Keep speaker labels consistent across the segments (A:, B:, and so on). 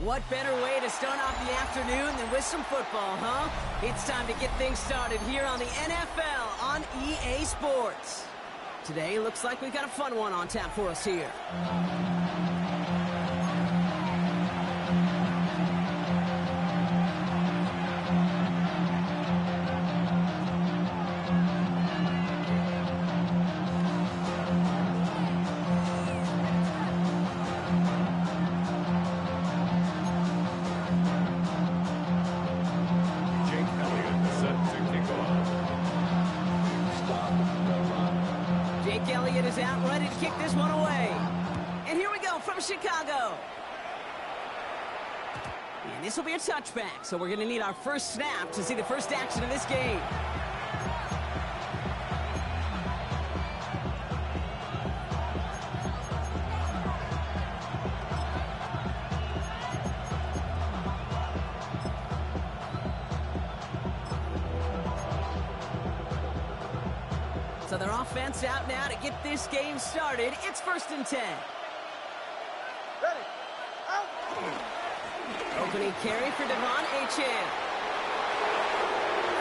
A: What better way to start off the afternoon than with some football, huh? It's time to get things started here on the NFL on EA Sports. Today, looks like we've got a fun one on tap for us here. Is out ready to kick this one away. And here we go from Chicago. And this will be a touchback, so we're going to need our first snap to see the first action of this game. So their offense out now to get this game started. It's 1st and 10.
B: Ready. Out.
A: Opening carry for Devon Achane.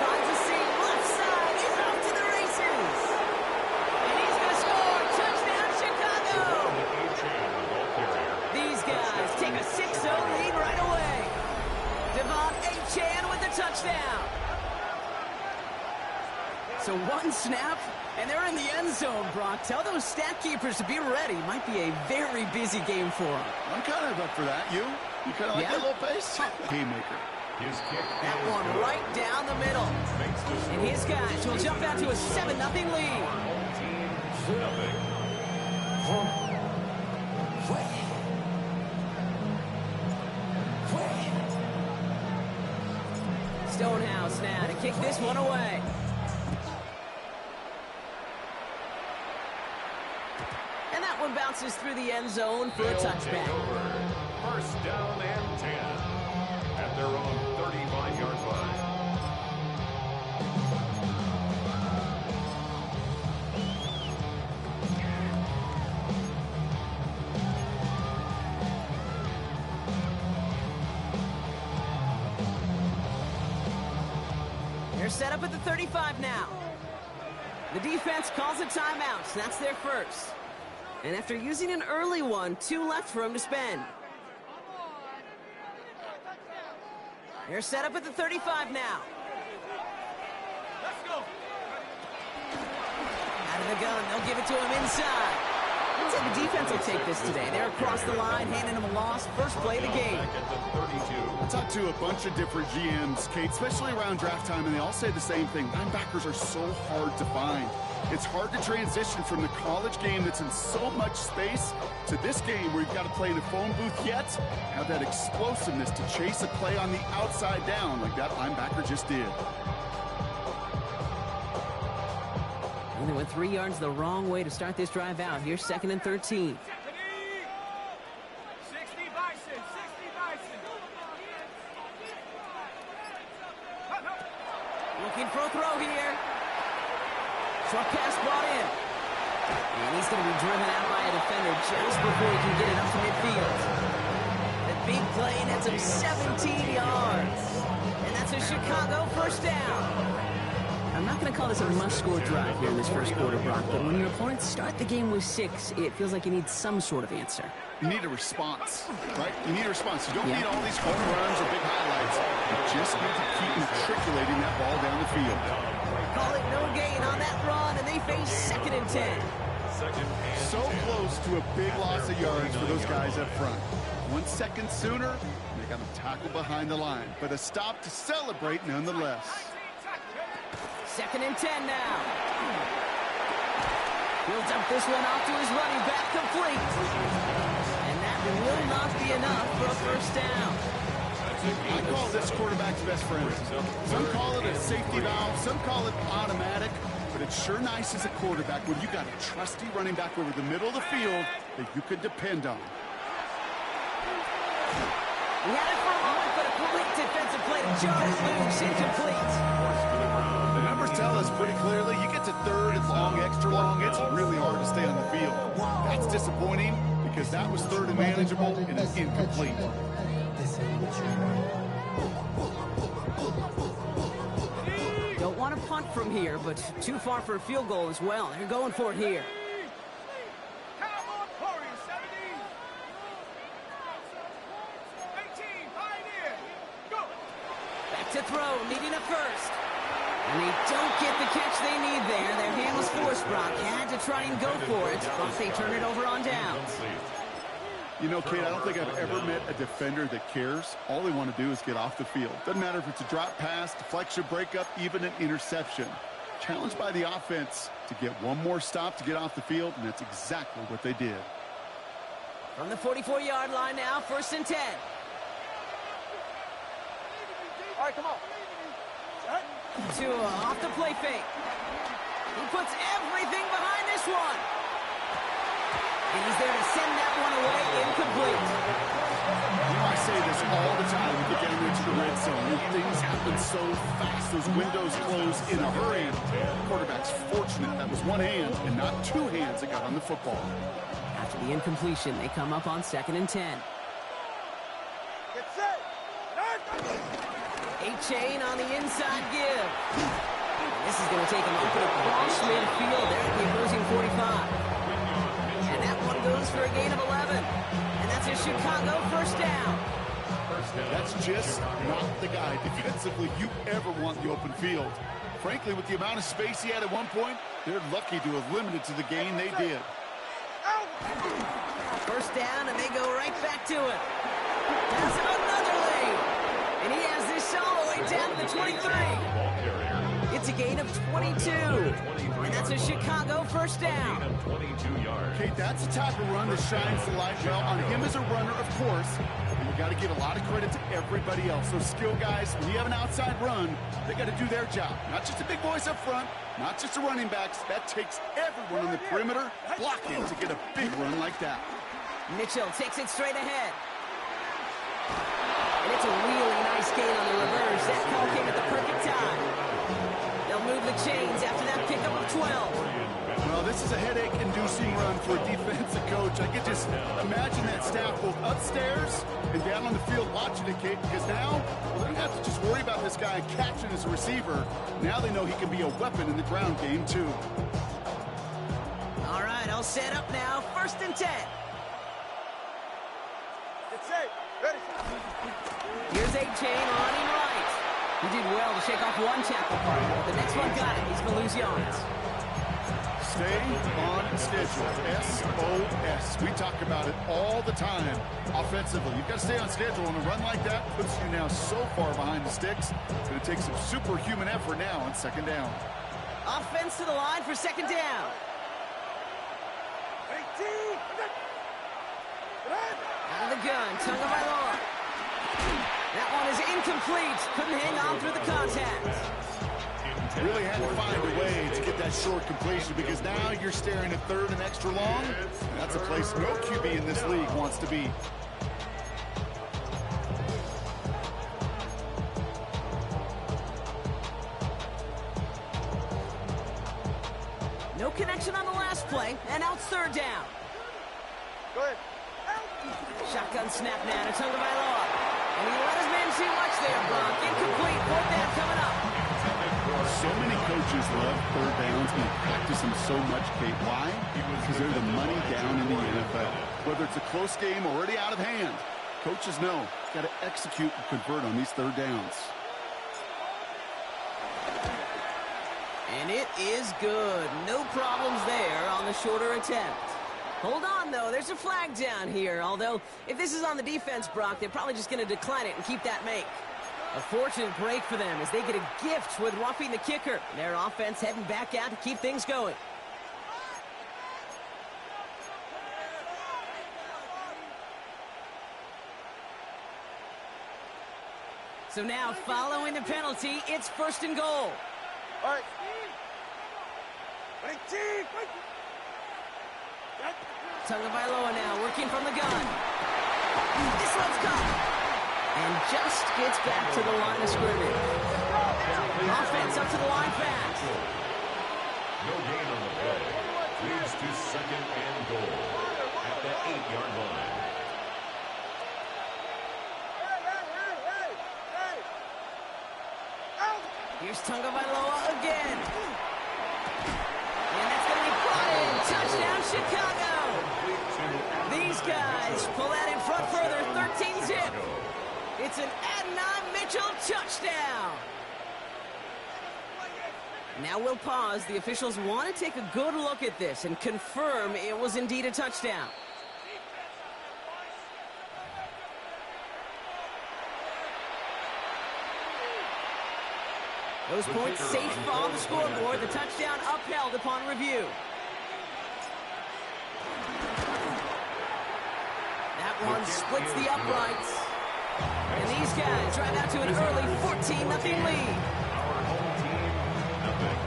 A: Finds a seam left side. He's off to the races. And he's going to score. Touchdown, Chicago. These guys take a 6-0 lead right away. Devon Achane with the touchdown. So one snap, and they're in the end zone, Brock. Tell those stat keepers to be ready. Might be a very busy game for them.
B: I'm kind of up for that. You kind of like that little pace? Game maker.
A: That one right down the middle. And his guys will jump out to a 7-0 lead. Stonehouse now to kick this one away. And that one bounces through the end zone for a touchback.
C: 1st down and 10 at their own 35-yard line.
A: They're set up at the 35 now. The defense calls a timeout, so that's their first. And after using an early one, 2 left for him to spend. They're set up at the 35 now.
B: Let's go.
A: Out of the gun, they'll give it to him inside. I'd say the defense will take this today. They're across the line, handing him a loss. First play of the game.
B: I talked to a bunch of different GMs, Kate, especially around draft time, and they all say the same thing. Linebackers are so hard to find. It's hard to transition from the college game that's in so much space to this game where you've got to play in a phone booth yet have that explosiveness to chase a play on the outside down like that linebacker just did.
A: And they went 3 yards the wrong way to start this drive out. Here's 2nd and 13.
D: 60 Bison.
A: Looking for a throw here. Short pass brought in. And he's going to be driven out by a defender just before he can get it up to midfield. The big play nets him 17 yards. And that's a Chicago 1st down. I'm not going to call this a must-score drive here in this first quarter, Brock, but when your opponents start the game with 6, it feels like you need some sort of answer.
B: You need a response, right? You need a response. You don't need all these home runs or big highlights. You just need to keep matriculating that ball down the field.
A: Call it no gain on that run, and they face 2nd and 10.
B: So close to a big loss of yards for those guys up front. 1 second sooner, they got to tackle behind the line. But a stop to celebrate nonetheless.
A: 2nd and 10 now. He'll dump this one off to his running back, complete. And that will not be enough for a 1st down.
B: I call this quarterback's best friend. Some call it a safety valve, some call it automatic, but it's sure nice as a quarterback when you got a trusty running back over the middle of the field that you could depend on.
A: He had it for a moment, but a quick defensive play to jar his moves, incomplete.
B: The numbers tell us pretty clearly, you get to 3rd and long, extra long, it's really hard to stay on the field. That's disappointing because that was 3rd and manageable and it's incomplete.
A: Don't want to punt from here, but too far for a field goal as well. They're going for it here. Back to throw, needing a first. And they don't get the catch they need there. Their hand was forced, Brock. Had to try and go for it, but they turn it over on downs.
B: You know, Kate, I don't think I've ever met a defender that cares. All they want to do is get off the field. Doesn't matter if it's a drop pass, deflection, breakup, even an interception. Challenged by the offense to get one more stop to get off the field, and that's exactly what they did.
A: From the 44-yard line now, 1st and 10.
D: All right, come on.
A: Tua off the play fake. He puts everything behind this one. And he's there to send that one away incomplete.
B: You know, I say this all the time when we get down there to the red zone. Things happen so fast. Those windows close in a hurry. The quarterback's fortunate that was one hand and not two hands that got on the football.
A: After the incompletion, they come up on 2nd and 10.
D: Get set.
A: A-chain on the inside give. This is going to take him open across midfield there at the opposing 45. And that one goes for a gain of 11. And that's a Chicago first down.
B: That's just not the guy defensively you ever want in the open field. Frankly, with the amount of space he had at one point, they're lucky to have limited to the gain they did.
A: First down, and they go right back to it. Has another lead. And he has this all the way down to the 23. It's a gain of 22. And that's a Chicago first down.
B: Okay, that's a type of run that shines the light well on him as a runner, of course. And you got to give a lot of credit to everybody else. Those skill guys, when you have an outside run, they got to do their job. Not just the big boys up front, not just the running backs. That takes everyone on the perimeter blocking to get a big run like that.
A: Mitchell takes it straight ahead. And it's a really nice gain on the reverse. That call came at the perfect time. They'll move the chains after that pickup of 12.
B: Well, this is a headache-inducing run for a defensive coach. I could just imagine that staff both upstairs and down on the field watching it, Kate, because now they don't have to just worry about this guy catching as a receiver. Now they know he can be a weapon in the ground game, too.
A: All right, I'll set up now. 1st and 10.
D: Get set. Ready.
A: Here's A-chain running right. He did well to shake off one tackle partner, but the next one got it. He's going to lose yards.
B: Stay on schedule. SOS. We talk about it all the time. Offensively, you've got to stay on schedule, and a run like that puts you now so far behind the sticks. It's going to take some superhuman effort now on 2nd down.
A: Offense to the line for 2nd down.
D: 18.
A: Out of the gun, Tagovailoa. That one is incomplete. Couldn't hang on through the contact.
B: Really had to find a way to get that short completion because now you're staring at 3rd and extra long. That's a place no QB in this league wants to be.
A: No connection on the last play, and now it's 3rd down.
D: Go ahead.
A: Shotgun snap now to Tagovailoa. And he let his man see much there, Brock. Incomplete. 4th down coming up.
B: So many coaches love 3rd downs and practice them so much, Kate. Why? Because they're the money down in the NFL. Whether it's a close game or already out of hand, coaches know got to execute and convert on these 3rd downs.
A: And it is good. No problems there on the shorter attempt. Hold on, though. There's a flag down here. Although, if this is on the defense, Brock, they're probably just going to decline it and keep that make. A fortunate break for them as they get a gift with roughing the kicker. Their offense heading back out to keep things going. So now, following the penalty, it's 1st and goal.
D: All right. 18.
A: Tagovailoa now working from the gun. This one's caught. And just gets back to the line of scrimmage. Offense up to the line fast.
C: No gain on the play. Leads to 2nd and goal at the 8-yard line.
A: Here's Tagovailoa again. And that's going to be brought in. Touchdown, Chicago. These guys pull that in front further, 13-zip. It's an Adonai Mitchell touchdown. Now we'll pause. The officials want to take a good look at this and confirm it was indeed a touchdown. Those points safe on the scoreboard. The touchdown upheld upon review. That one splits the uprights. And these guys drive out to an early 14-0 lead.
C: Our home team, nothing.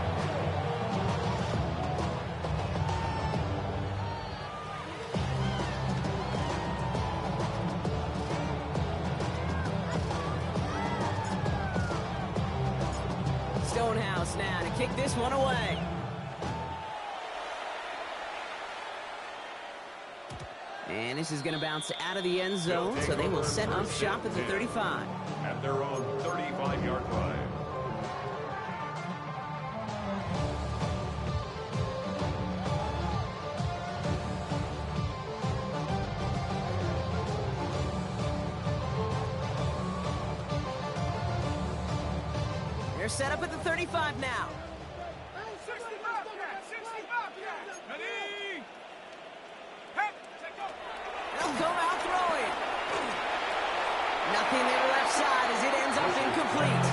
A: Stonehouse now to kick this one away. And this is going to bounce out of the end zone, so they will set up shop at the 35.
C: At their own 35-yard line.
A: They're set up at the 35 now. They'll go out throwing. Nothing there left side as it ends up incomplete.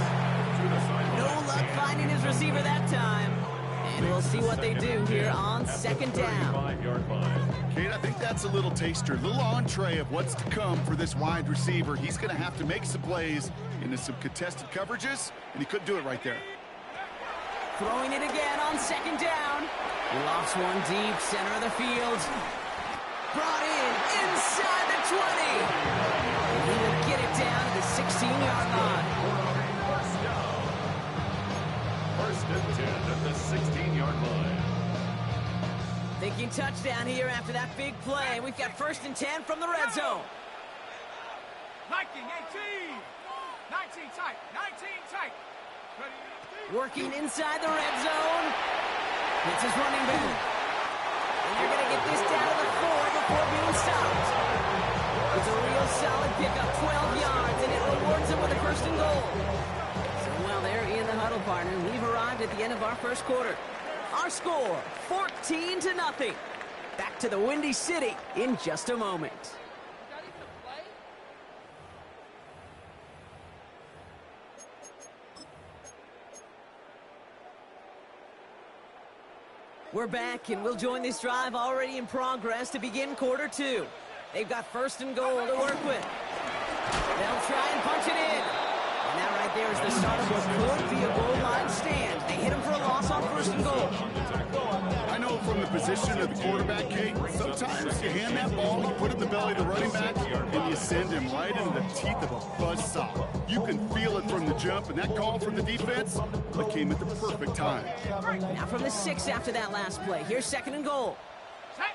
A: No luck finding his receiver that time. And we'll see what they do here on second down.
C: 35-yard line.
B: Kate, I think that's a little taster, a little entree of what's to come for this wide receiver. He's going to have to make some plays into some contested coverages, and he couldn't do it right there.
A: Throwing it again on second down. He lofts one deep, center of the field. Brought in inside the 20. And he will get it down to the 16-yard line.
C: First down. First and 10 at the 16-yard line.
A: Thinking touchdown here after that big play. We've got first and 10 from the red zone.
D: 19, 18. 19 tight. 19 tight.
A: Working inside the red zone. It's his running back. And they're going to get this down to the 4 before being stopped. It's a real solid pickup, 12 yards, and it rewards them with a first and goal. So while they're in the huddle, partner, we've arrived at the end of our first quarter. Our score, 14-0. Back to the Windy City in just a moment. We're back, and we'll join this drive already in progress to begin quarter two. They've got first and goal to work with. They'll try and punch it in. And that right there is the start of what could be a goal line stand. They hit him for a loss on first and goal.
B: I know from the position of the quarterback, Kate, sometimes you hand that ball, you put it in the belly of the running back, and you send him right into the teeth of a buzzsaw. You can feel it from the jump, and that call from the defense, it came at the perfect time.
A: Now from the 6 after that last play. Here's second and goal.
D: Tight.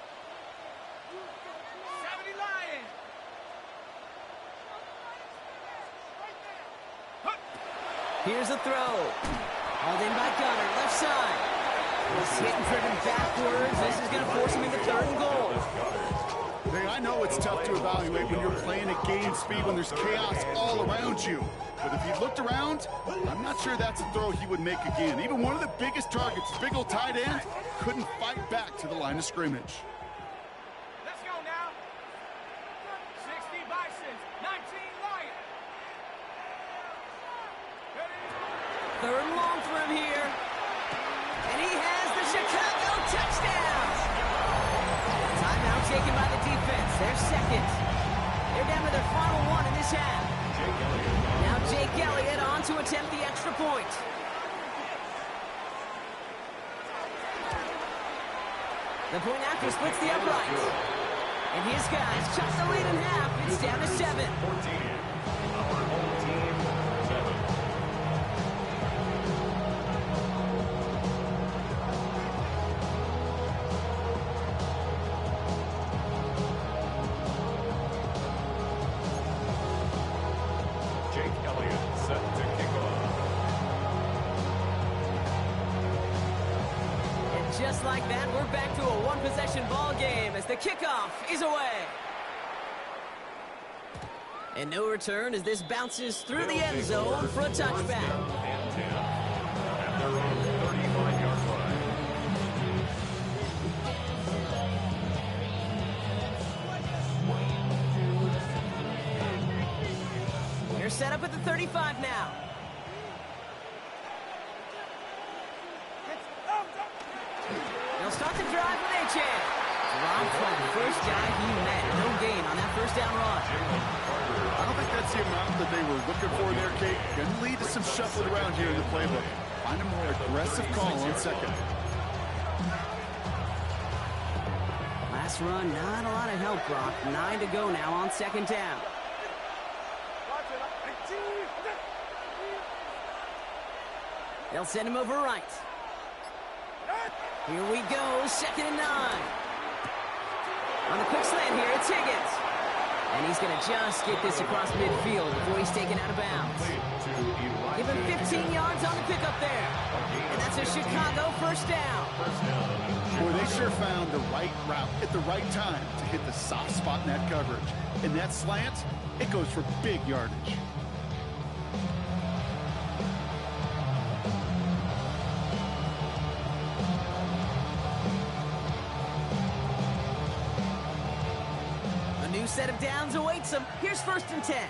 D: 70 Lions.
A: Here's a throw. Hauled in by Gunner, left side. He's hitting driven backwards. This is going to force him into third and goal.
B: Hey, I know it's tough to evaluate when you're playing at game speed, when there's chaos all around you. But if he looked around, I'm not sure that's a throw he would make again. Even one of the biggest targets, big old tight end, couldn't fight back to the line of scrimmage.
D: Let's go now. 60 Bisons, 19 Lions.
A: Third and long for him here. And he has the Chicago touchdown. Timeout taken by the defense. They're second. They're down to their final one in this half. Now Jake Elliott on to attempt the extra point. The point after splits the uprights. And his guys cut the lead in half. It's down to 7.
C: 14. Our home team, 7. Jake Elliott set to kick off.
A: just like that, we're back to a one-possession ball game as the kickoff is away. And no return as this bounces through the end zone for a touchback.
C: And 10 at their own 35-yard line.
A: They're set up at the 35 now. They'll start the drive with a chance. Robbed by the first guy he met. No gain on that first down run.
B: I don't think that's the amount that they were looking for there, Kate. Going to lead to some shuffling around here in the playbook. Find a more aggressive call on second.
A: Last run, not a lot of help, Brock. 9 to go now on second down. They'll send him over right. Here we go, 2nd and 9. On the quick slant here, it's Higgins. And he's going to just get this across midfield before he's taken out of bounds. Give him 15 yards on the pickup there. And that's a Chicago first down.
B: Boy, they sure found the right route at the right time to hit the soft spot in that coverage. And that slant, it goes for big yardage.
A: Set of downs awaits him. Here's 1st and 10.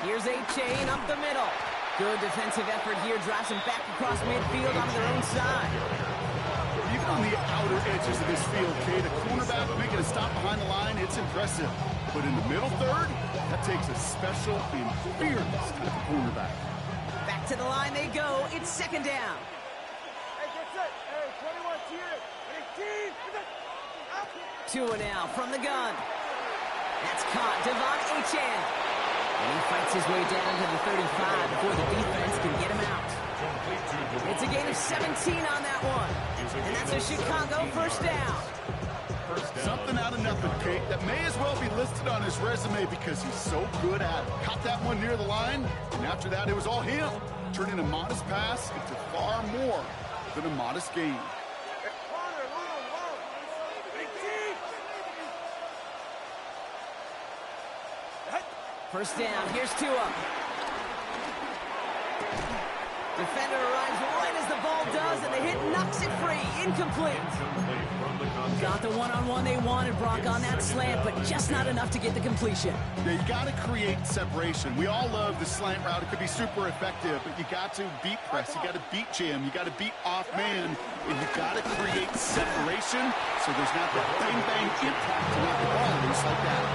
A: Here's a chain up the middle. Good defensive effort here. Drives him back across midfield onto their own side.
B: Even on the outer edges of this field, Kate, a cornerback making a stop behind the line, it's impressive. But in the middle third, that takes a special and fearless type of cornerback.
A: Back to the line they go. It's 2nd down. Tua now from the gun. That's caught. Devon Achane. And he fights his way down to the 35 before the defense can get him out. It's a gain of 17 on that one. And that's a Chicago first down.
B: Something out of nothing, Kate, that may as well be listed on his resume because he's so good at it. Caught that one near the line, and after that it was all him. Turning a modest pass into far more than a modest gain.
A: First down, here's Tua. Defender arrives right as the ball does, and the hit knocks it free. Incomplete. Got the one-on-one they wanted, Brock, on that slant, but just not enough to get the completion.
B: Yeah, you got to create separation. We all love the slant route. It could be super effective, but you got to beat press. You got to beat jam. You got to beat off man, and you got to create separation so there's not that bang-bang impact to knock the ball loose like that.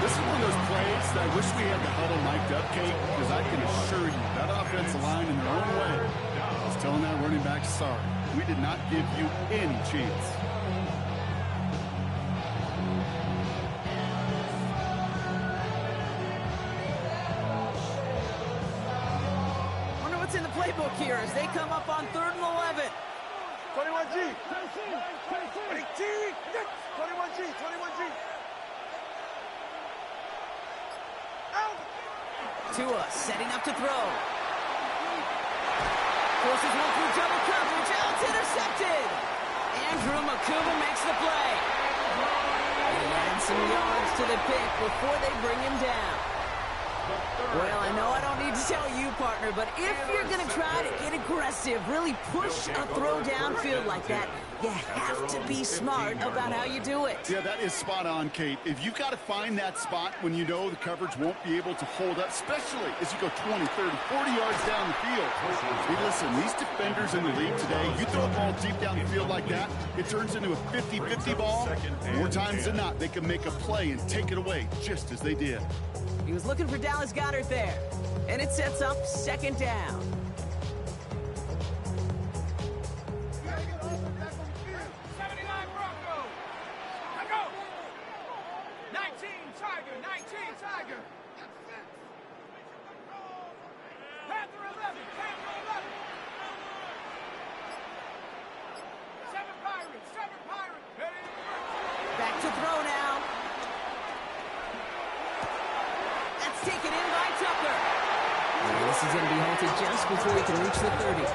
B: This is one of those plays that I wish we had the huddle mic'd up, Kate, because I can assure you that offensive line in their own way is telling that running back, sorry, we did not give you any chance.
A: Wonder what's in the playbook here as they come up on 3rd and 11.
D: 21G. 21G. 21G.
A: Tua setting up to throw. Forces one through double coverage. Oh, it's intercepted. Andrew Makuba makes the play. He adds some yards to the pick before they bring him down. Well, I know I don't need to tell you, partner, but if you're going to try to get aggressive, really push a throw downfield like that, you have to be smart about how you do it.
B: Yeah, that is spot on, Kate. If you've got to find that spot when you know the coverage won't be able to hold up, especially as you go 20, 30, 40 yards down the field. Hey, listen, these defenders in the league today, you throw a ball deep down the field like that, it turns into a 50-50 ball. More times than not, they can make a play and take it away just as they did.
A: He was looking for Dallas Goedert there, and it sets up 2nd down. Back to throw now. That's taken in by Tucker. And This is going to be halted just before he can reach the 30.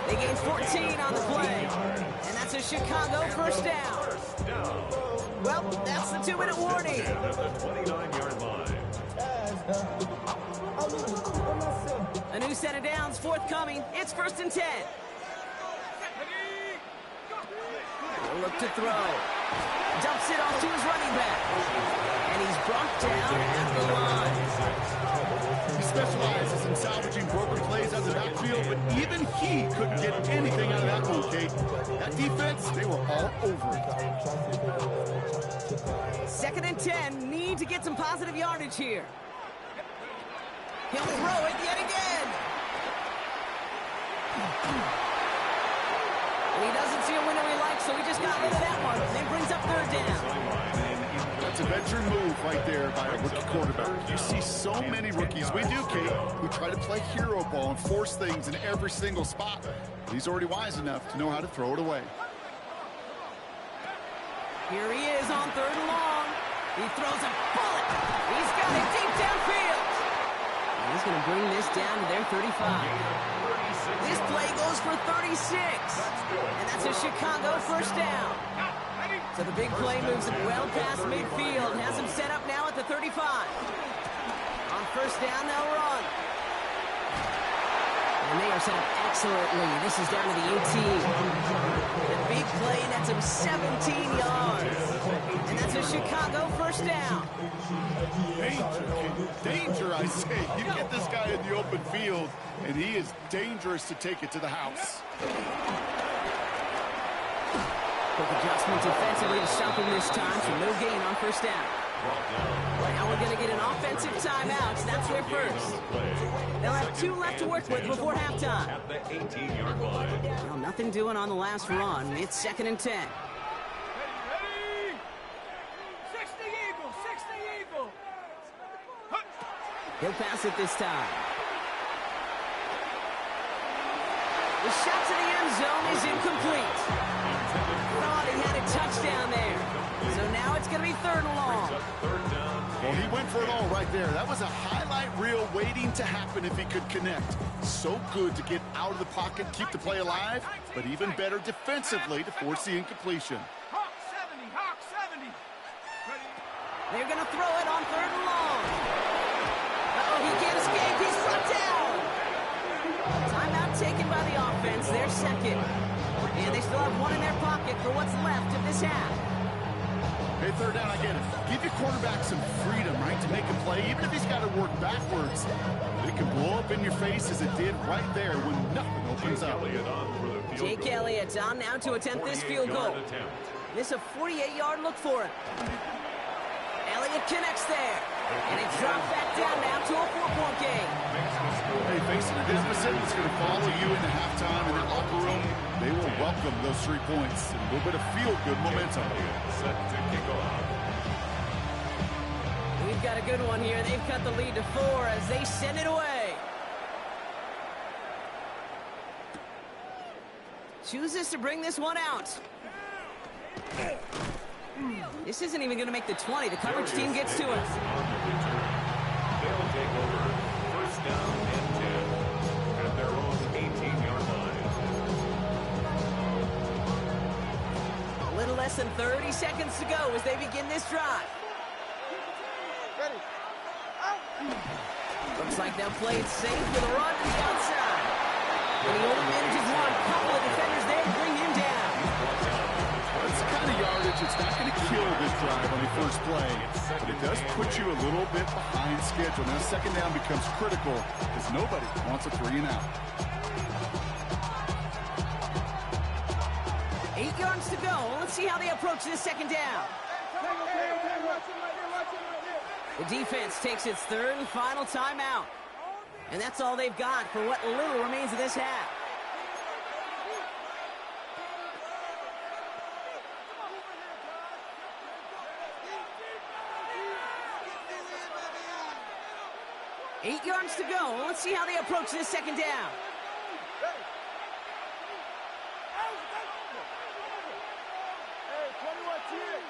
A: They gain 14 on the play. And that's a Chicago first down. Well, that's the 2-minute warning.
C: At the 29-yard line.
A: A new set of downs forthcoming. It's 1st and 10. He'll look to throw. Dumps it off to his running back. And he's brought down at the line.
B: He specializes in salvaging broken plays out of the backfield, but even he couldn't get anything out of that one, Kate. That defense, they were all over it.
A: 2nd and 10. Need to get some positive yardage here. He'll throw it yet again. And he doesn't see a window he likes, so he just got rid of that one. Then brings up 3rd down.
B: That's a veteran move right there by a rookie quarterback. You see so many rookies, we do, Kate, who try to play hero ball and force things in every single spot. He's already wise enough to know how to throw it away.
A: Here he is on 3rd and long. He throws a bullet. He's got it deep downfield. And he's going to bring this down to their 35. This play goes for 36. And that's a Chicago first down. So the big play moves him well past midfield. Has him set up now at the 35. On 1st down, they'll run. And they are set up excellently. This is down to the 18. The big play nets him 17 yards. And that's a Chicago first down.
B: Danger, I say. You get this guy in the open field, and he is dangerous to take it to the house.
A: Quick adjustment defensively to stop him this time, so no gain on 1st down. Now we're going to get an offensive timeout. That's their first. They'll have 2 left to work with before halftime.
C: At the 18-yard line.
A: Well, nothing doing on the last run. It's 2nd and 10.
D: Ready? 60 Eagle, 60 Eagle.
A: He'll pass it this time. The shot to the end zone is incomplete. Thought he had a touchdown there. So now it's going to be 3rd and long.
B: Well, he went for it all right there. That was a highlight reel waiting to happen if he could connect. So good to get out of the pocket, keep the play alive, but even better defensively to force the incompletion.
D: Hawk 70, Hawk 70. Ready?
A: They're going to throw it on 3rd and long. Uh-oh, he can't escape. He's brought down. Timeout taken by the offense. Their second. And they still have 1 in their pocket for what's left of this half.
B: Hey, 3rd down, I get it. Give your quarterback some freedom, right, to make a play, even if he's got to work backwards. It can blow up in your face as it did right there when nothing opens up.
A: Jake Elliott on now to attempt this field goal. This is a 48-yard look for him. Elliott connects there. And it dropped back down now to a 4-point game.
B: Hey, facing a deficit that's going to follow you into halftime in the locker room, they will welcome those 3 points. And a little bit of feel-good momentum.
C: Set to kick off.
A: We've got a good one here. They've cut the lead to 4 as they send it away. Chooses to bring this one out. This isn't even going to make the 20. The coverage team gets to it.
C: They'll take over 1st down and 10 at their own 18-yard line.
A: A little less than 30 seconds to go as they begin this drive.
D: Ready?
A: Looks like they'll play it safe with a run to the outside. And he only manages one. Couple of defenders there to bring him down.
B: It's the kind of yardage it's not going to kill this drive on the first play, but it does put you a little bit behind schedule. Now 2nd down becomes critical because nobody wants a 3 and out.
A: 8 yards to go. Let's see how they approach this 2nd down. The defense takes its 3rd and final timeout. And that's all they've got for what little remains of this half. Eight yards to go. Let's see how they approach this 2nd down.
D: Hey, 21 team.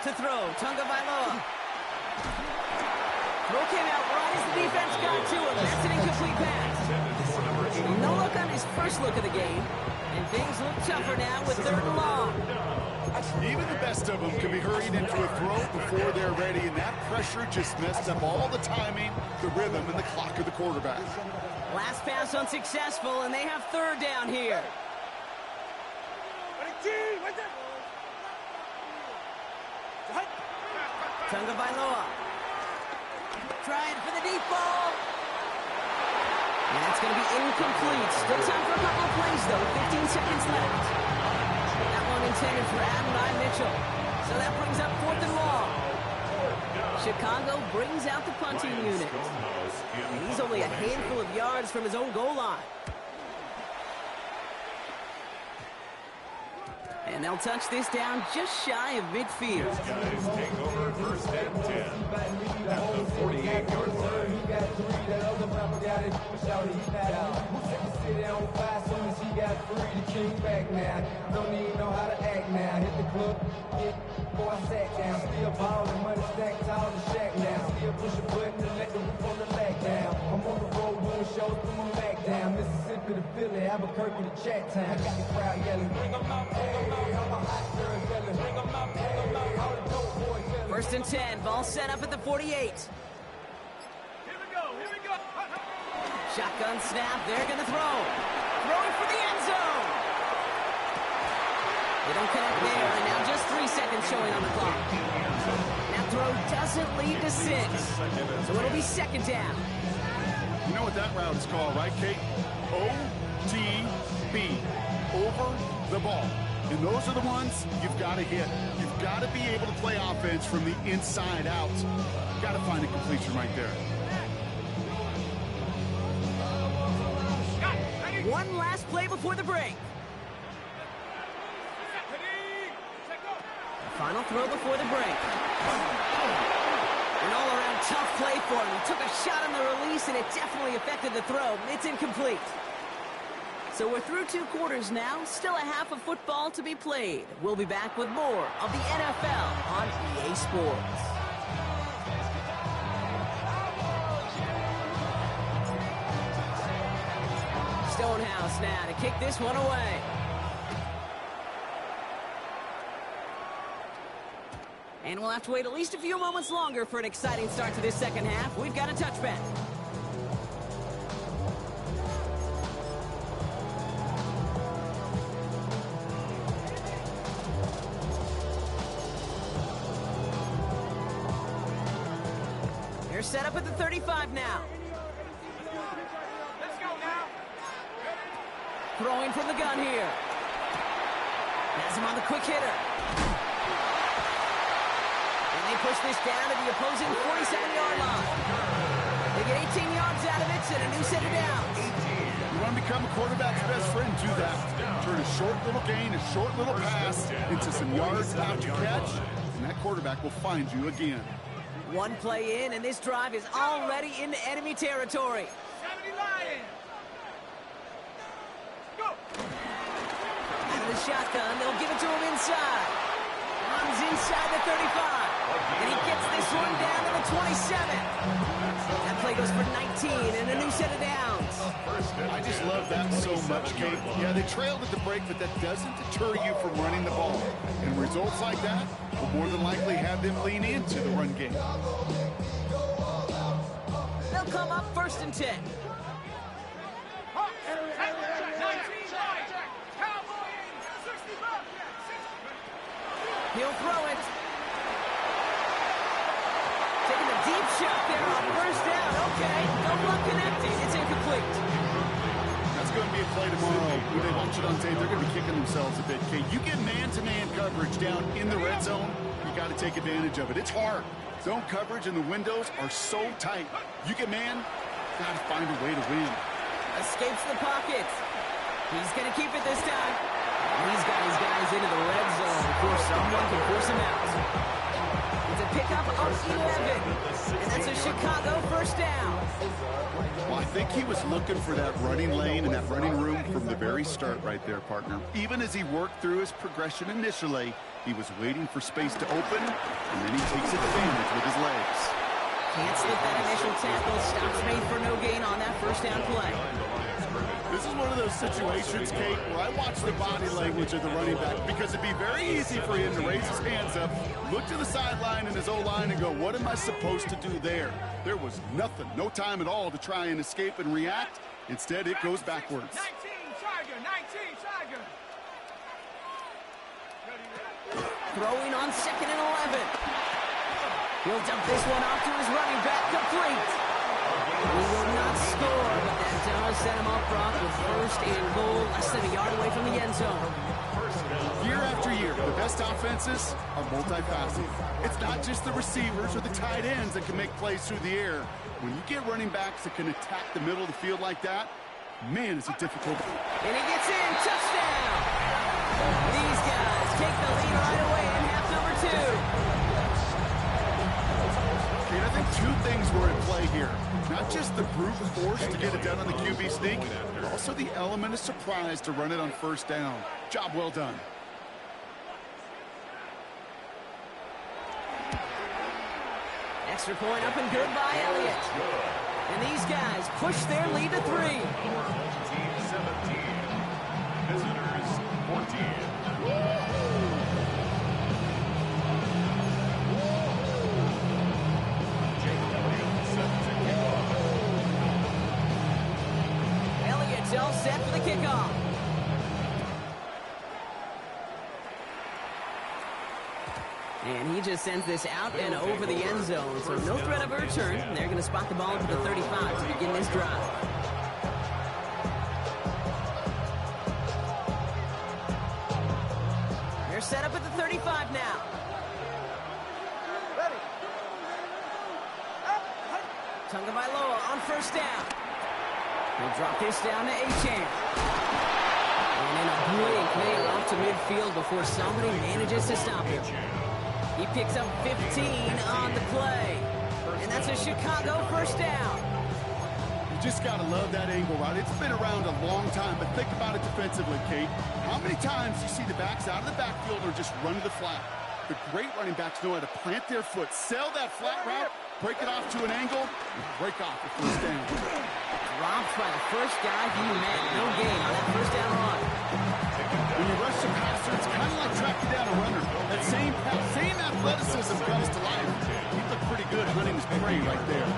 A: to throw. Tunga Vailoa. Throw came out right as the defense got to him. That's an incomplete pass. No look on his first look of the game. And things look tougher now with 3rd and long.
B: Even the best of them can be hurried into a throw before they're ready, and that pressure just messed up all the timing, the rhythm, and the clock of the quarterback.
A: Last pass unsuccessful, and they have 3rd down here. Tunga Vailoa. Trying for the deep ball. And that's going to be incomplete. Still time for a couple of plays, though. 15 seconds left. That one intended for Adonai Mitchell. So that brings up 4th and long. Chicago brings out the punting unit. And he's only a handful of yards from his own goal line. And they'll touch this down just shy of midfield.
C: These guys take over 1st and 10 at the 48-yard line.
E: Mississippi to Philly, Albuquerque to Chat Town. Got the crowd yelling, bring 'em out, bring 'em out. I'm a hot girl yelling, bring 'em out, bring 'em out. All the dope boys yelling.
A: 1st and 10, ball set up at the 48.
D: Here we go, here we go.
A: Shotgun snap, they're going to throw. Throwing for the end zone. They don't connect there, and now just 3 seconds showing on the clock. That throw doesn't lead to 6, so it'll be 2nd down.
B: You know what that route is called, right, Kate? OTB, over the ball. And those are the ones you've got to hit. You've got to be able to play offense from the inside out. Got to find a completion right there.
A: One last play before the break. Final throw before the break. An all-around tough play for him. He took a shot on the release, and it definitely affected the throw. It's incomplete. So we're through 2 quarters now. Still a half of football to be played. We'll be back with more of the NFL on EA Sports. Stonehouse now to kick this one away. And we'll have to wait at least a few moments longer for an exciting start to this 2nd half. We've got a touchback. They're set up at the 35 now.
D: Let's go now.
A: Throwing from the gun here. Has him on the quick hitter. And they push this down to the opposing 47-yard line. They get 18 yards out of it and a new set of downs.
B: You want to become a quarterback's best friend, do that. Turn a short little gain, a short little pass into some yards after catch, and that quarterback will find you again.
A: One play in, and this drive is already into enemy territory.
D: 70 Lions. Go.
A: Out of the shotgun, they'll give it to him inside. Runs inside the 35. And he gets this one down to the 27. That play goes for 19 and a new set of downs.
B: I just love that so much, Kate. Yeah, they trailed at the break, but that doesn't deter you from running the ball. And results like that will more than likely have them lean into the run game.
A: They'll come up 1st and 10. He'll throw it. Taking a deep shot there on 1st down. Okay, no luck connecting. It's incomplete.
B: That's going to be a play tomorrow. When they watch it on tape, they're going to be kicking themselves a bit, Kate. You get man-to-man coverage down in the red zone, you got to take advantage of it. It's hard. Zone coverage and the windows are so tight. You get man, got to find a way to win.
A: Escapes the pocket. He's going to keep it this time. He's got his guys into the red zone before someone can force him out. It's a pickup of 11. And that's a Chicago first down.
B: Well, I think he was looking for that running lane and that running room from the very start right there, partner. Even as he worked through his progression initially, he was waiting for space to open, and then he takes advantage with his legs.
A: Can't slip that initial tackle. Stops made for no gain on that first down play.
B: This is one of those situations, Kate, where I watch the body language of the running back because it'd be very easy for him to raise his hands up, look to the sideline and his O-line and go, what am I supposed to do there? There was nothing, no time at all to try and escape and react. Instead, it goes backwards.
D: 19, Tiger, 19, Tiger.
A: Throwing on 2nd and 11. He'll dump this one off to his running back, complete. He will not score, but that does set him up front with 1st and goal, less than a yard away from the end zone.
B: Year after year, the best offenses are multifaceted. It's not just the receivers or the tight ends that can make plays through the air. When you get running backs that can attack the middle of the field like that, man, it's a difficult.
A: And he gets in, touchdown! These guys take the lead right away in half number 2.
B: I think 2 things were in play here. Not just the brute force to get it done on the QB sneak, but also the element of surprise to run it on 1st down. Job well done.
A: Extra point up and good by Elliott. And these guys push their lead to 3.
C: Team 17. Visitors 14.
A: Elliott's all set for the kickoff. And he just sends this out and over the end zone. So no threat of a return. They're going to spot the ball to the 35 to begin this drive. They're set up at the 35 now. Tagovailoa on 1st down. He'll drop this down to Achane. And in a blink, they are off to midfield before somebody manages to stop him. He picks up 15 on the play. And that's a Chicago first down.
B: You just got to love that angle, right? It's been around a long time, but think about it defensively, Kate. How many times you see the backs out of the backfield or just run to the flat? The great running backs know how to plant their foot, sell that flat route, break it off to an angle, and break off the 1st down.
A: Dropped by the first guy he met. No gain on that 1st down run.
B: When you rush the passer, it's kind of like tracking down a runner. That same athleticism comes to life. He looked pretty good hunting his prey right there.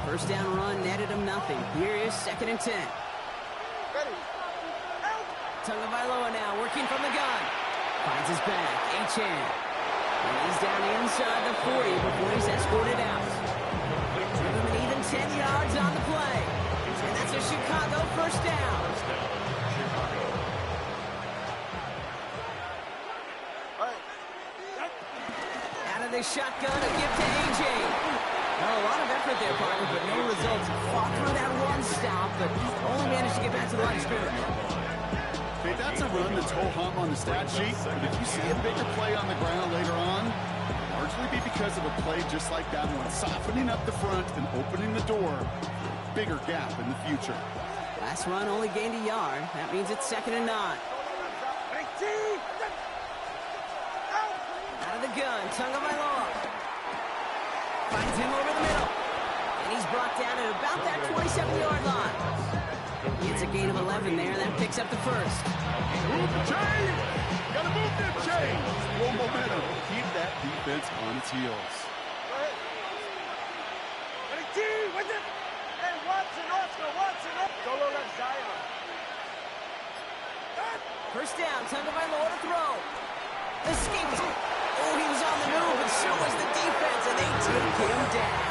A: 1st down run netted him nothing. Here is 2nd and 10. Tagovailoa now working from the gun. Finds his back. Achane. And he's down inside the 40 before he's escorted out. Give him an even 10 yards on the play. And that's a Chicago first down. Out of the shotgun, a gift to AJ. Well, a lot of effort there, partner, but no results. Fought through that run stop, but only managed to get back to the line of scrimmage.
B: Okay, that's a run that's ho-hum on the stat sheet, but if you see a bigger play on the ground later on, it'll largely be because of a play just like that one, softening up the front and opening the door for a bigger gap in the future.
A: Last run only gained a yard. That means it's 2nd and 9. Out of the gun, Tagovailoa. Finds him over the middle. And he's brought down at about that 27-yard line. It's a gain of 11 there. That picks up the 1st.
B: Move the chain! Gotta move that chain! Slow momentum. Keep that defense on its heels.
A: First down, Tagovailoa to throw. Escapes. Oh, he was on the move, and so was the defense, and they take him down.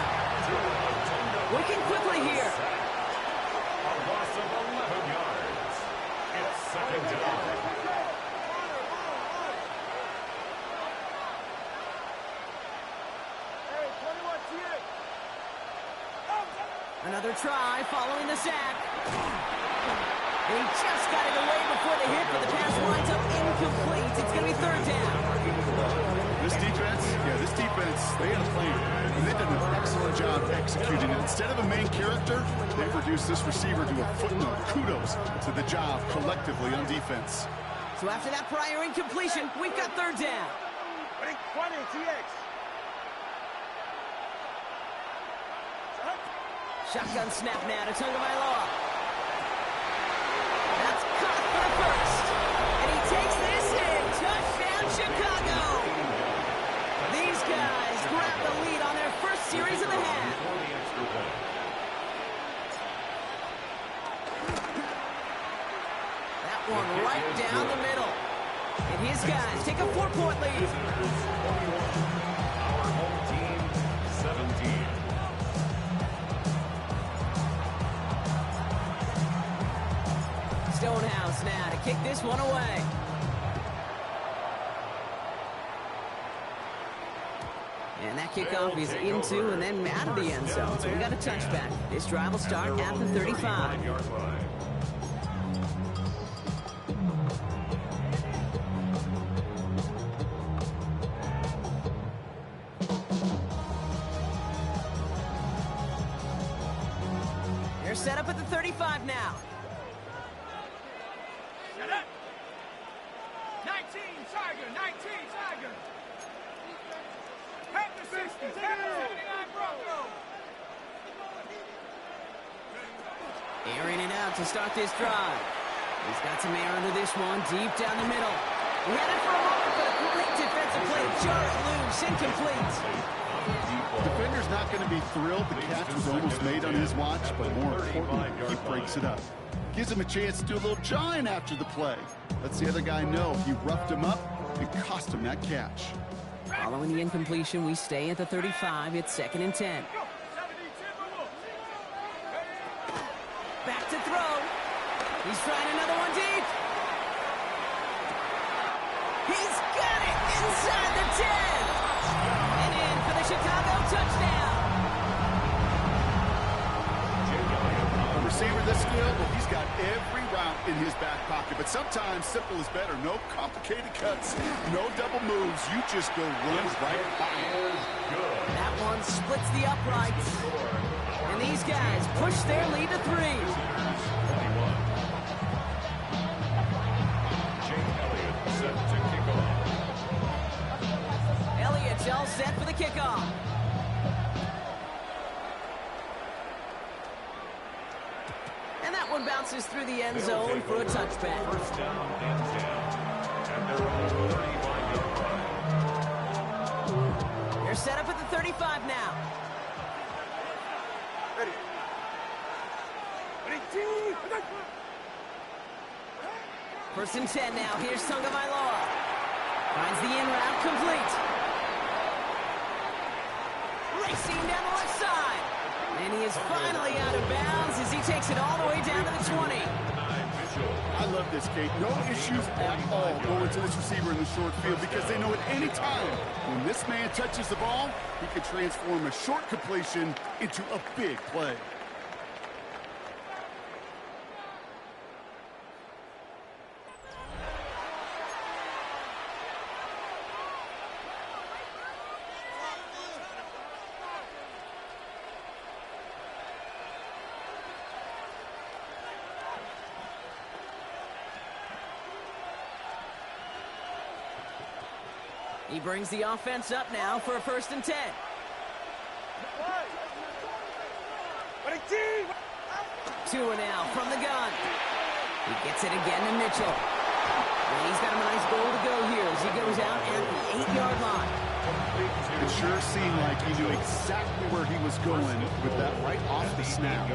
A: Working quickly here.
C: A loss of 11 yards. It's 2nd down.
A: Another try following the sack. And he just got it away before the hit, but the pass winds up incomplete. It's going to be third down.
B: This defense, they had a plan. And they've done an excellent job executing it. Instead of a main character, they've reduced this receiver to a footnote. Kudos to the job collectively on defense.
A: So after that prior incompletion, we've got third down.
D: 20, TX.
A: Shotgun snap now to Tagovailoa. That's caught for the first. And he takes this in. Touchdown, Chicago. These guys grab the lead on their first series of the half. That one right down the middle. And his guys take a 4-point lead.
C: Our home team, 17.
A: Stonehouse now to kick this one away. And that kickoff is into and then out of the end zone. So we got a touchback. This drive will start at the 35. They're set up at the 35 now.
D: Shut up. 19, Tiger. 19, Tiger. Head to 60. Head to 79, Bronco.
A: Airing it out to start this drive. He's got some air under this one, deep down the middle. He had it for a moment, but a great defensive play to jar it loose, incomplete.
B: Defender's not going to be thrilled the catch was almost made on his watch, but more importantly, he breaks it up. Gives him a chance to do a little jawing after the play. Lets the other guy know he roughed him up and cost him that catch.
A: Following the incompletion, we stay at the 35. It's 2nd and 10. Back to throw. He's trying another one deep. He's got it inside the 10. And in for the Chicago touchdown.
B: A receiver this skilled, well, he's got every route in his back pocket. But sometimes simple is better. No complicated cuts, no double moves. You just go run right by him.
A: That one splits the uprights. And these guys push their lead to 3. Elliott's all set for the kickoff. And that one bounces through the end zone for a touchback.
C: First down and 10. At their own 35-yard line.
A: They're set up at the 35 now.
D: Ready. Ready,
A: First and 10 now. Here's Tagovailoa. Finds the in route complete. Racing down the left side. And he is finally out of bounds as he takes it all the way down to the 20.
B: I love this, Kate. No issues at all going to this receiver in the short field because they know at any time when this man touches the ball, he can transform a short completion into a big play.
A: He brings the offense up now for a 1st and 10. Tua now from the gun. He gets it again to Mitchell. And he's got a nice goal to go here as he goes out at the 8-yard line.
B: It sure seemed like he knew exactly where he was going with that right off the snap.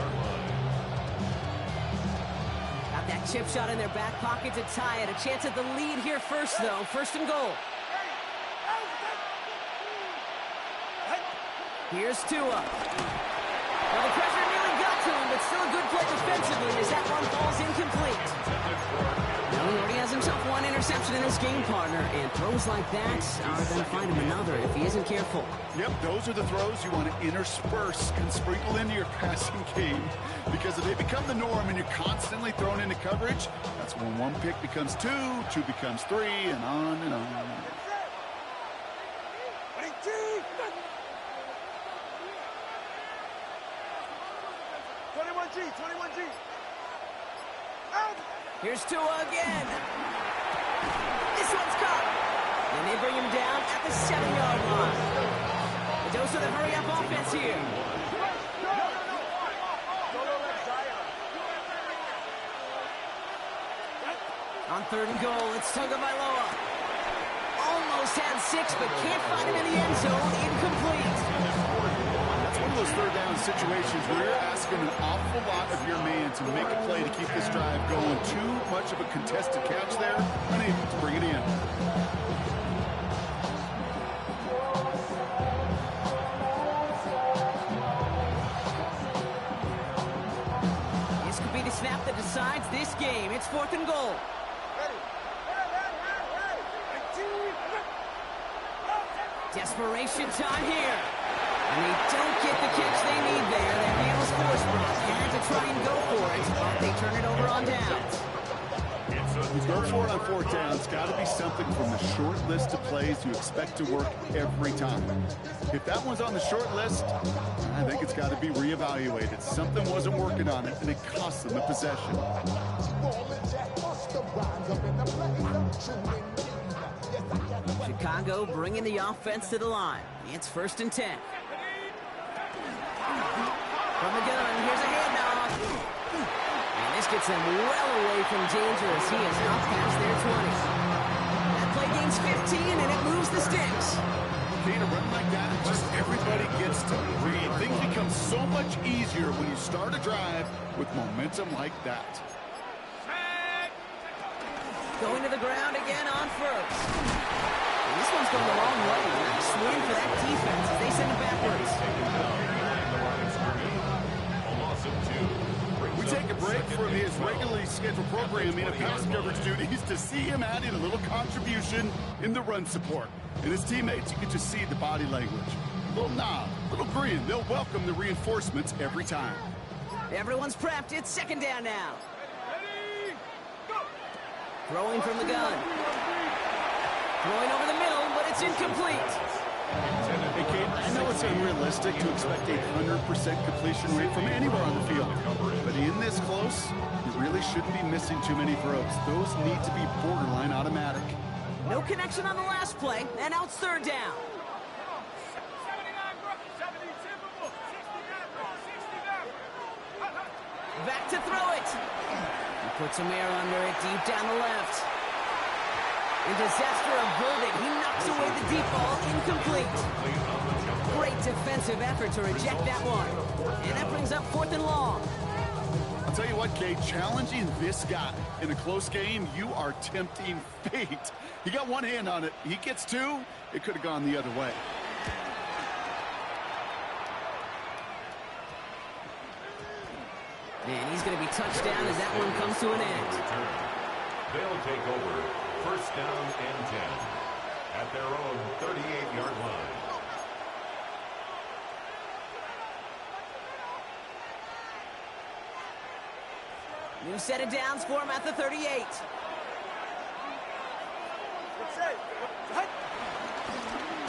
A: Got that chip shot in their back pocket to tie it. A chance at the lead here first, though. 1st and goal. Here's Tua. Well, the pressure nearly got to him, but still a good play defensively as that one falls incomplete. No He already has himself one interception in his game, partner, and throws like that are going to find him another if he isn't careful.
B: Yep, those are the throws you want to intersperse and sprinkle into your passing game, because if they become the norm and you're constantly thrown into coverage, that's when one pick becomes two, two becomes three, and on and on.
D: 21G.
A: Here's Tua again. This one's caught. And they bring him down at the 7-yard line. A dose of the hurry-up offense here. On 3rd and goal, it's Tagovailoa. Almost had 6, but can't find him in the end zone. Incomplete.
B: That's one of those 3rd down situations where you're asking an awful lot of your man to make a play to keep this drive going. Too much of a contested catch there, unable to bring it in.
A: This could be the snap that decides this game. It's 4th and goal. Desperation time here. And they don't get the catch they need there. Their handle's forced, Brock. Had to try and go for it, but they turn it over on downs.
B: You go for it on 4th down. It's got to be something from the short list of plays you expect to work every time. If that one's on the short list, I think it's got to be reevaluated. Something wasn't working on it, and it cost them the possession.
A: Chicago bringing the offense to the line. It's 1st and 10. From the gun, here's a handoff. And this gets them well away from danger as he is not past their 20. That play gains 15, and it moves the sticks.
B: A run like that, just everybody gets to breathe. Things become so much easier when you start a drive with momentum like that.
A: Going to the ground again on 1st. And this one's going the wrong way. Nice win for that defense as they send it backwards.
B: We take a break from his regularly scheduled programming of pass coverage duties to see him adding a little contribution in the run support. And his teammates, you can just see the body language. Little nod, little grin. They'll welcome the reinforcements every time.
A: Everyone's prepped. It's 2nd down now. Throwing from the gun. Throwing over the middle, but it's incomplete.
B: Hey, Kate, I know it's unrealistic to expect a 100% completion rate from anywhere on the field. But in this close, you really shouldn't be missing too many throws. Those need to be borderline automatic.
A: No connection on the last play, and now it's 3rd down. Back to throw it. He puts some air under it deep down the left. And disaster averted. He knocks away the deep ball. Incomplete. Great defensive effort to reject that one. And that brings up 4th and long.
B: I'll tell you what, Kate, challenging this guy in a close game, you are tempting fate. He got one hand on it. He gets 2. It could have gone the other way.
A: And he's going to be touched down as that one comes to an end.
C: They'll take over 1st down and 10 at their own 38-yard line.
A: New set of downs for him at the 38.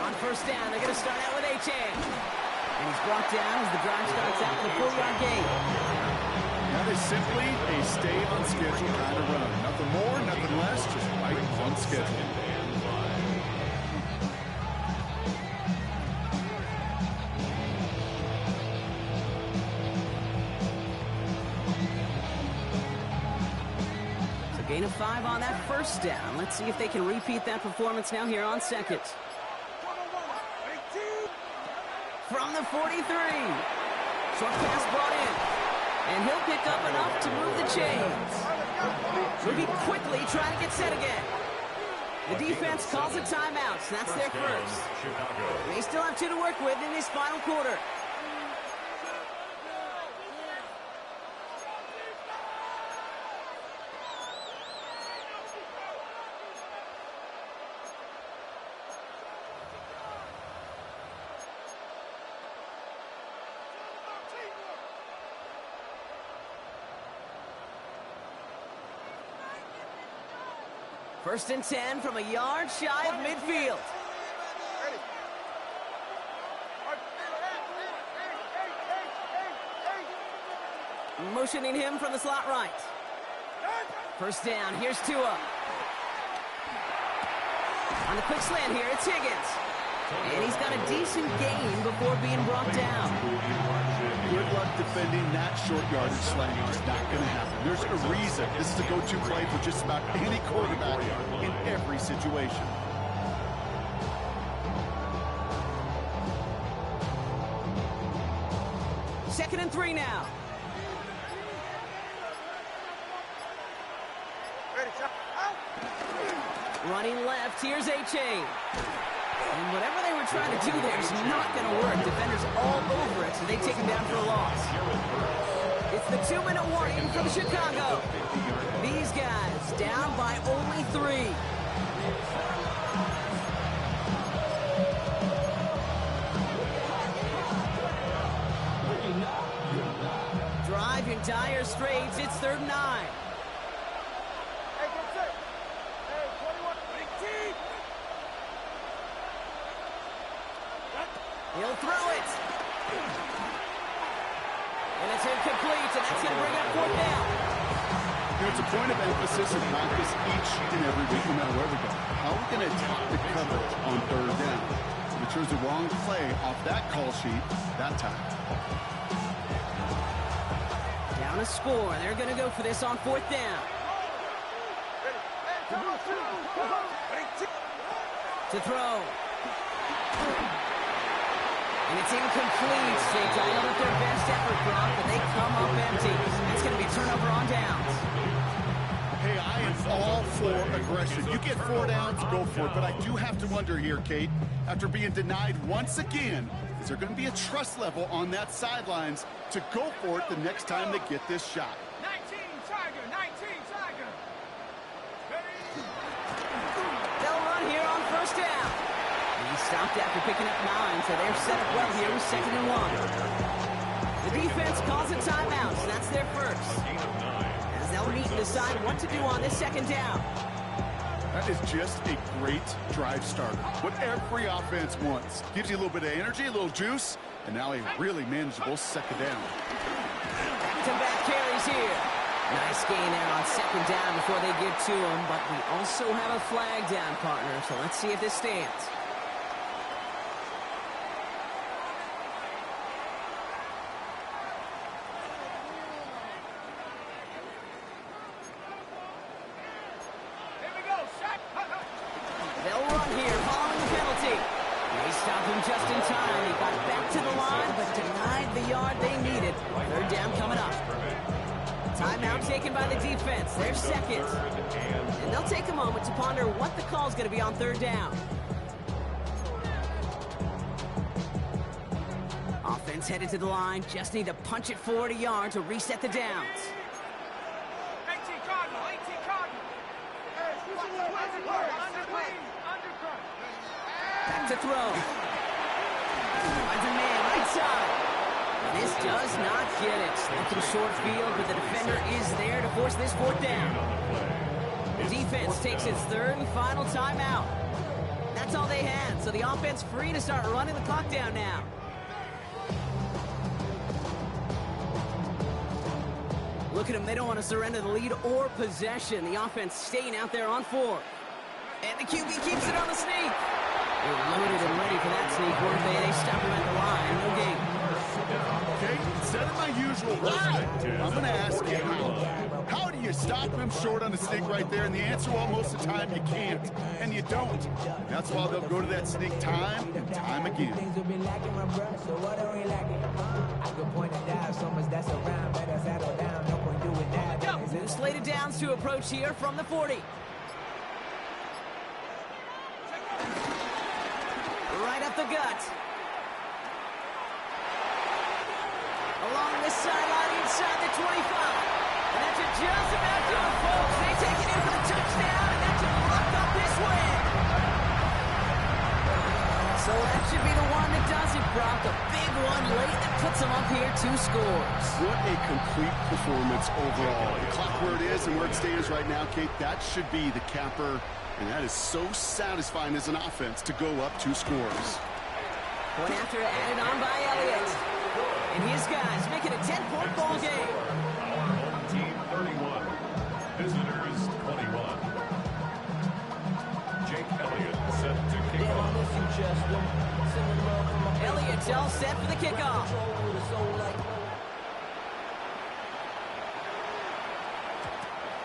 A: On 1st down, they're going to start out with Achane. And he's brought down as the drive starts out with a 4-yard gain.
B: That is simply a stay on schedule kind of run. Nothing more, nothing less, just right on schedule.
A: So gain of 5 on that 1st down. Let's see if they can repeat that performance now here on 2nd. From the 43. Short pass brought in. And he'll pick up enough to move the chains. Moving quickly, trying to get set again. The defense calls a timeout. That's their first. They still have 2 to work with in this final quarter. First and 10 from a yard shy of midfield. Motioning him from the slot right. First down, here's Tua. On the quick slant here, it's Higgins. And he's got a decent gain before being brought down.
B: Good luck defending that short yardage slant. It's not going to happen. There's a reason this is a go-to play for just about any quarterback in every situation.
A: Second and 3 now. Running left, here's A-Chain. And whatever they were trying to do there is not going to work. Defenders all over it, so they take him down for a loss. It's the 2-minute warning for the Chicago. These guys down by only 3. Driving dire straits, it's 3rd and 9. He'll throw it. And it's incomplete, and that's going to bring up 4th down.
B: You know, it's a point of emphasis in practice each and every week, no matter where we go. How are we going to attack the coverage on 3rd down? We chose the wrong play off that call sheet that time.
A: Down a score. They're going to go for this on 4th down. To throw. And it's incomplete. They dialed up their best effort, Brock, but they come up empty. It's going to be a turnover on downs.
B: Hey, I am all for aggression. You get 4 downs, go for it. But I do have to wonder here, Kate, after being denied once again, is there going to be a trust level on that sidelines to go for it the next time they get this shot?
D: 19 Tiger, 19 Tiger.
A: They'll run here on 1st down. He stopped after picking up 9, so they're set up well here with 2nd and 1. The defense calls a timeout, so that's their first. As they'll meet and decide what to do on this 2nd down.
B: That is just a great drive starter. What every offense wants. Gives you a little bit of energy, a little juice, and now a really manageable 2nd down.
A: Back-to-back carries here. Nice gain there on 2nd down before they get to him, but we also have a flag down, partner, so let's see if this stands. They'll run here following the penalty. They stopped him just in time. He got back to the line, but denied the yard they needed. 3rd down coming up. Timeout taken by the defense. They're second. And they'll take a moment to ponder what the call is going to be on 3rd down. Offense headed to the line. Just need to punch it forward a yard to reset the downs.
D: 18 Cardinal, 18 Cardinal.
A: Back to throw. Finds a man right side. And this does not get it. Looking short field, but the defender is there to force this 4th down. The defense takes its 3rd and final timeout. That's all they had, so the offense free to start running the clock down now. Look at them, they don't want to surrender the lead or possession. The offense staying out there on 4. And the QB keeps it on the sneak. They're loaded and ready for that sneak work. They stop him at the line. No gain.
B: Okay, instead of my usual perspective, I'm going to ask you how. How do you stop him short on the sneak right there? And the answer, well, most of the time you can't, and you don't. That's why they'll go to that sneak time and time again.
E: Things will be lacking, my brother, so what are we lacking? I could point and dive so much that's around. Better settle down, no point doing that.
A: New slated downs to approach here from the 40. Right up the gut. Along this sideline inside the 25. And that's just about do it, folks. They take it in for the touchdown, and that should lock up this win. So that should be the one that does it, Brock. A big one late in the puts them up here 2 scores.
B: What a complete performance overall. The clock where it is and where it stands right now, Kate, that should be the capper. And that is so satisfying as an offense to go up 2 scores.
A: Point after added on by Elliott. And his guys make it a 10-point ball game.
C: Our home team 31, visitors 21. Jake Elliott set to kick off.
A: Elliott's all set for the kickoff.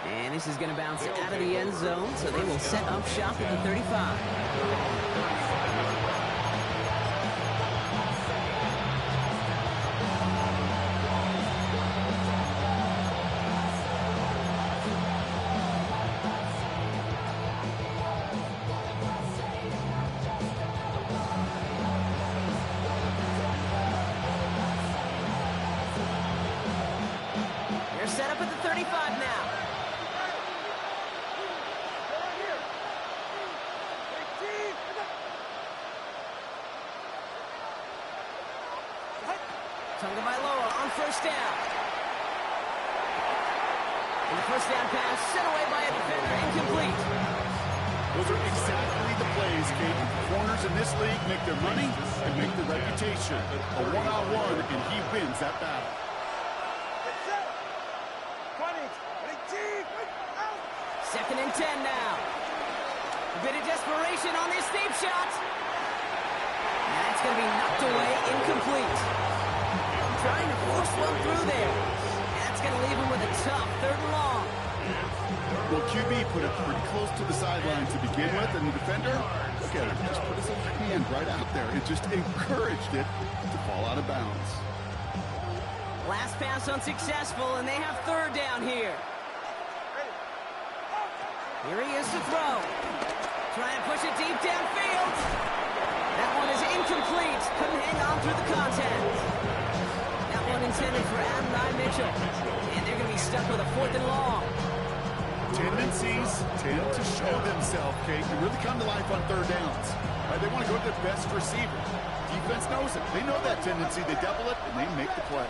A: And this is going to bounce out of the end zone, so they will set up shop at the 35. They're set up at the 35 now. Tagovailoa on first down. And the first down pass sent away by a defender, incomplete.
B: Those are exactly the plays, Kate. Corners in this league make their money and make their reputation. A one-on-one, and he wins that battle.
A: Second and 10 now. A bit of desperation on this deep shot. And that's going to be knocked away, incomplete. Trying to force one through there. That's going to leave him with a tough 3rd and long.
B: Well, QB put it pretty close to the sideline to begin with, and the defender, look at him, just put his hand right out there. It just encouraged it to fall out of bounds.
A: Last pass unsuccessful, and they have 3rd down here. Here he is to throw. Trying to push it deep downfield. That one is incomplete. Couldn't hang on through the contact. That one intended for Adonai Mitchell. And they're going to be stuck with a 4th and long.
B: Tendencies tend to show themselves, Kate, and really come to life on 3rd downs. They want to go to their best receiver. Defense knows it. They know that tendency. They double it, and they make the play.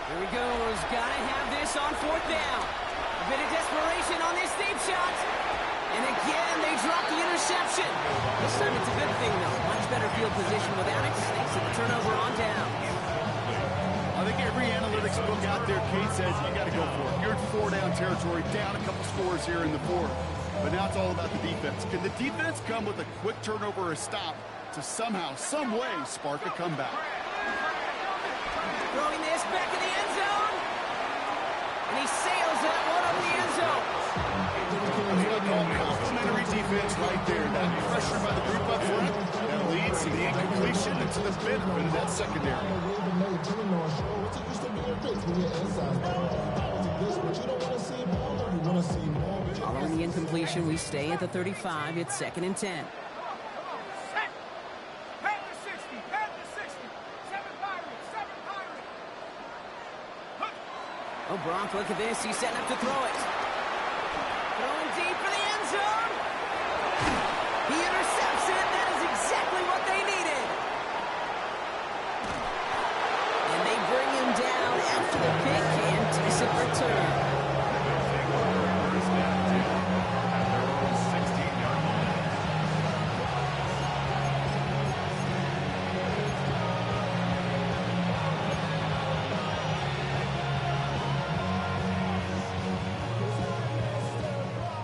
A: Here he goes. Gotta have this on 4th down. A bit of desperation on this deep shot. And again, they drop the interception. This time it's a good thing, though. Much better field position without it. Thanks to the turnover on down.
B: I think every analytics book out there, Kate, says you got to go for it. You're in 4-down territory, down a couple scores here in the 4th. But now it's all about the defense. Can the defense come with a quick turnover or a stop to somehow, some way, spark a comeback?
A: Throwing this back in the end zone. And he sails that one over the end zone.
B: That's what I call complimentary defense right there. That pressure by the group up front, that leads to the incompletion and to the benefit of that secondary.
A: Following the incompletion, we stay at the 35. It's 2nd and 10. Oh, Bronk, look at this. He's setting up to throw it. Throwing deep for the end zone. He intercepts it. That is exactly what they needed. And they bring him down after the pick and decent return.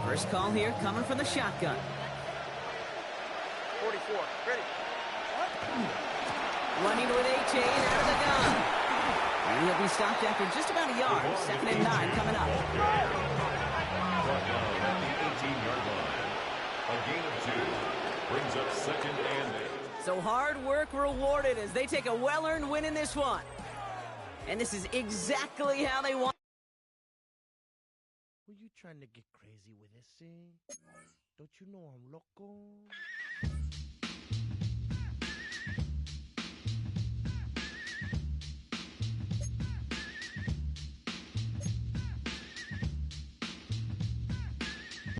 A: First call here coming from the shotgun.
D: 44, ready.
A: Running with A-Chain out of the gun. And he'll be stopped after just about a yard. 2nd and 9 coming up.
C: Brought down at the 18-yard line. A gain of 2 brings up 2nd and 8.
A: So hard work rewarded as they take a well-earned win in this one. And this is exactly how they want.
F: Were you trying to get crazy with this thing? Don't you know I'm loco?